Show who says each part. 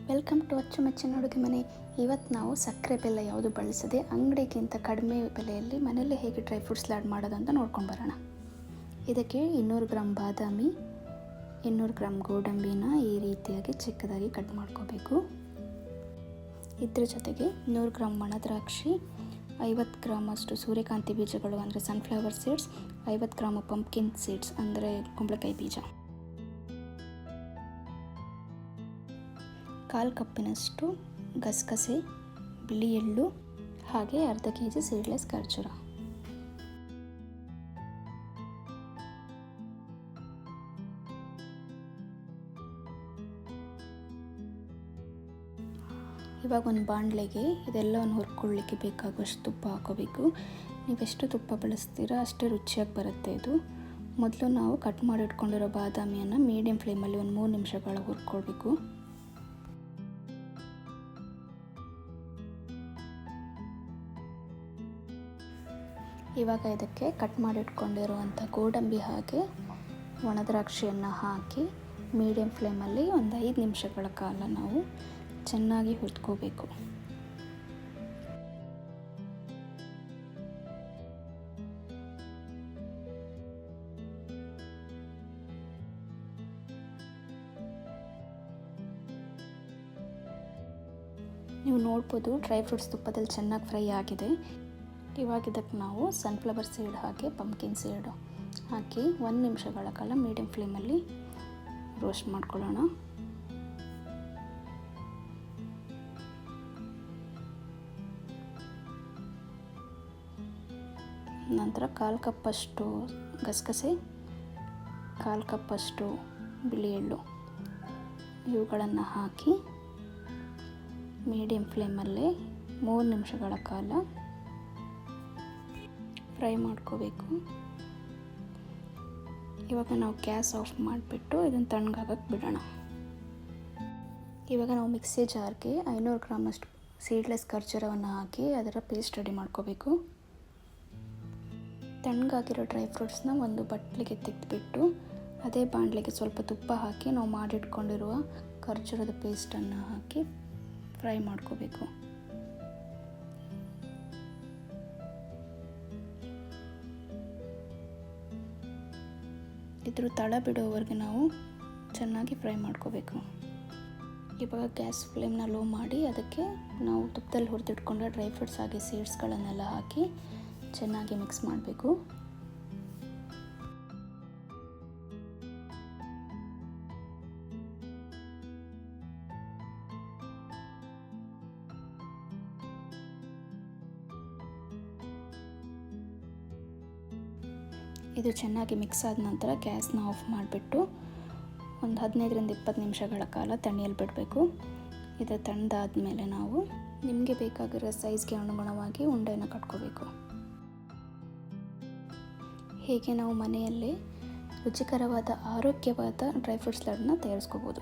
Speaker 1: Welcome to ಅಚ್ಚುಮೆಚ್ಚಿನ ಅಡುಗೆ ಮನೆ. ಇವತ್ತು ನಾವು ಸಕ್ಕರೆ ಬೆಲ್ಲ ಯಾವುದು ಬಳಸದೆ ಅಂಗಡಿಗಿಂತ ಕಡಿಮೆ ಬೆಲೆಯಲ್ಲಿ ಮನೆಯಲ್ಲೇ ಹೇಗೆ ಡ್ರೈ ಫ್ರೂಟ್ಸ್ ಲಾಡ್ ಮಾಡೋದು ಅಂತ ನೋಡ್ಕೊಂಡು ಬರೋಣ. ಇದಕ್ಕೆ 200 ಗ್ರಾಮ್ ಬಾದಾಮಿ, 200 ಗ್ರಾಮ್ ಗೋಡಂಬಿನ ಈ ರೀತಿಯಾಗಿ ಚಿಕ್ಕದಾಗಿ ಕಟ್ ಮಾಡ್ಕೋಬೇಕು. ಇದ್ರ ಜೊತೆಗೆ 100 ಗ್ರಾಮ್ ಒಣದ್ರಾಕ್ಷಿ, 50 ಗ್ರಾಮ್ ಅಷ್ಟು ಸೂರ್ಯಕಾಂತಿ ಬೀಜಗಳು ಅಂದರೆ sunflower seeds, 50 gram pumpkin seeds ಅಂದರೆ ಕುಂಬಳಕಾಯಿ ಬೀಜ, 1/4 ಕಪ್ಪಿನಷ್ಟು ಗಸಗಸೆ, ಬಿಳಿ ಎಳ್ಳು, ಹಾಗೆ ಅರ್ಧ kg ಸೀಡ್ಲೆಸ್ ಖರ್ಜೂರ. ಇವಾಗ ಒಂದು ಬಾಣಲೆಗೆ ಇದೆಲ್ಲವನ್ನು ಹುರ್ಕೊಳ್ಳಿಕ್ಕೆ ಬೇಕಾಗುವಷ್ಟು ತುಪ್ಪ ಹಾಕೋಬೇಕು. ನೀವೆಷ್ಟು ತುಪ್ಪ ಬಳಸ್ತೀರಾ ಅಷ್ಟೇ ರುಚಿಯಾಗಿ ಬರುತ್ತೆ ಇದು. ಮೊದಲು ನಾವು ಕಟ್ ಮಾಡಿ ಇಟ್ಕೊಂಡಿರೋ ಬಾದಾಮಿಯನ್ನು ಮೀಡಿಯಂ ಫ್ಲೇಮಲ್ಲಿ ಒಂದು 3 ನಿಮಿಷಗಳ ಹುರ್ಕೊಳ್ಬೇಕು. ಇವಾಗ ಇದಕ್ಕೆ ಕಟ್ ಮಾಡಿ ಇಟ್ಕೊಂಡಿರುವಂಥ ಗೋಡಂಬಿ ಹಾಗೆ ಒಣದ್ರಾಕ್ಷಿಯನ್ನು ಹಾಕಿ ಮೀಡಿಯಂ ಫ್ಲೇಮಲ್ಲಿ ಒಂದು 5 ನಿಮಿಷಗಳ ಕಾಲ ನಾವು ಚೆನ್ನಾಗಿ ಹುರ್ಕೋಬೇಕು. ನೀವು ನೋಡ್ಬೋದು ಡ್ರೈ ಫ್ರೂಟ್ಸ್ ತುಪ್ಪದಲ್ಲಿ ಚೆನ್ನಾಗಿ ಫ್ರೈ ಆಗಿದೆ. ಇವಾಗ ಇದಕ್ಕೆ ನಾವು ಸನ್ಫ್ಲವರ್ ಸೀಡ್ ಹಾಗೆ ಪಂಪ್ಕಿನ್ ಸೀಡ್ ಹಾಕಿ 1 ನಿಮಿಷಗಳ ಕಾಲ ಮೀಡಿಯಂ ಫ್ಲೇಮಲ್ಲಿ ರೋಸ್ಟ್ ಮಾಡ್ಕೊಳ್ಳೋಣ. ನಂತರ 1/4 ಕಪ್ಪಷ್ಟು ಗಸಗಸೆ, 1/4 ಕಪ್ಪಷ್ಟು ಬಿಳಿ ಎಳ್ಳು ಇವುಗಳನ್ನು ಹಾಕಿ ಮೀಡಿಯಂ ಫ್ಲೇಮಲ್ಲೇ 3 ನಿಮಿಷಗಳ ಕಾಲ ಫ್ರೈ ಮಾಡ್ಕೋಬೇಕು. ಇವಾಗ ನಾವು ಗ್ಯಾಸ್ ಆಫ್ ಮಾಡಿಬಿಟ್ಟು ಇದನ್ನು ತಣ್ಣಗಾಗಕ್ಕೆ ಬಿಡೋಣ. ಇವಾಗ ನಾವು ಮಿಕ್ಸಿ ಜಾರ್ಗೆ 500 ಗ್ರಾಮ್ ಅಷ್ಟು ಸೀಡ್ಲೆಸ್ ಖರ್ಜೂರವನ್ನು ಹಾಕಿ ಅದರ ಪೇಸ್ಟ್ ರೆಡಿ ಮಾಡ್ಕೋಬೇಕು. ತಣ್ಣಗಾಗಿರೋ ಡ್ರೈ ಫ್ರೂಟ್ಸ್ನ ಒಂದು ಬಟ್ಲಿಗೆ ತೆಗೆದುಬಿಟ್ಟು ಅದೇ ಬಾಣಲೆಗೆ ಸ್ವಲ್ಪ ತುಪ್ಪ ಹಾಕಿ ನಾವು ಮಾಡಿಟ್ಕೊಂಡಿರುವ ಖರ್ಜೂರದ ಪೇಸ್ಟನ್ನು ಹಾಕಿ ಫ್ರೈ ಮಾಡ್ಕೋಬೇಕು. ಇದ್ರ ತಳ ಬಿಡೋವರೆಗೆ ನಾವು ಚೆನ್ನಾಗಿ ಫ್ರೈ ಮಾಡ್ಕೋಬೇಕು. ಇವಾಗ ಗ್ಯಾಸ್ ಫ್ಲೇಮ್ನ ಲೋ ಮಾಡಿ ಅದಕ್ಕೆ ನಾವು ತುಪ್ಪದಲ್ಲಿ ಹುರಿದಿಟ್ಕೊಂಡ ಡ್ರೈ ಫ್ರೂಟ್ಸ್ ಹಾಗೆ ಸೀಡ್ಸ್ಗಳನ್ನೆಲ್ಲ ಹಾಕಿ ಚೆನ್ನಾಗಿ ಮಿಕ್ಸ್ ಮಾಡಬೇಕು. ಇದು ಚೆನ್ನಾಗಿ ಮಿಕ್ಸ್ ಆದ ನಂತರ ಗ್ಯಾಸ್ನ ಆಫ್ ಮಾಡಿಬಿಟ್ಟು ಒಂದು 15ರಿಂದ 20 ನಿಮಿಷಗಳ ಕಾಲ ತಣ್ಣೆಯಲ್ಲಿ ಬಿಡಬೇಕು. ಇದು ತಣ್ಣದಾದ ಮೇಲೆ ನಾವು ನಿಮಗೆ ಬೇಕಾಗಿರೋ ಸೈಜ್ಗೆ ಅನುಗುಣವಾಗಿ ಉಂಡೆಯನ್ನು ಕಟ್ಕೋಬೇಕು. ಹೀಗೆ ನಾವು ಮನೆಯಲ್ಲೇ ರುಚಿಕರವಾದ ಆರೋಗ್ಯವಾದ ಡ್ರೈ ಫ್ರೂಟ್ಸ್ ಲಾಡನ್ನ ತಯಾರಿಸ್ಕೋಬೋದು.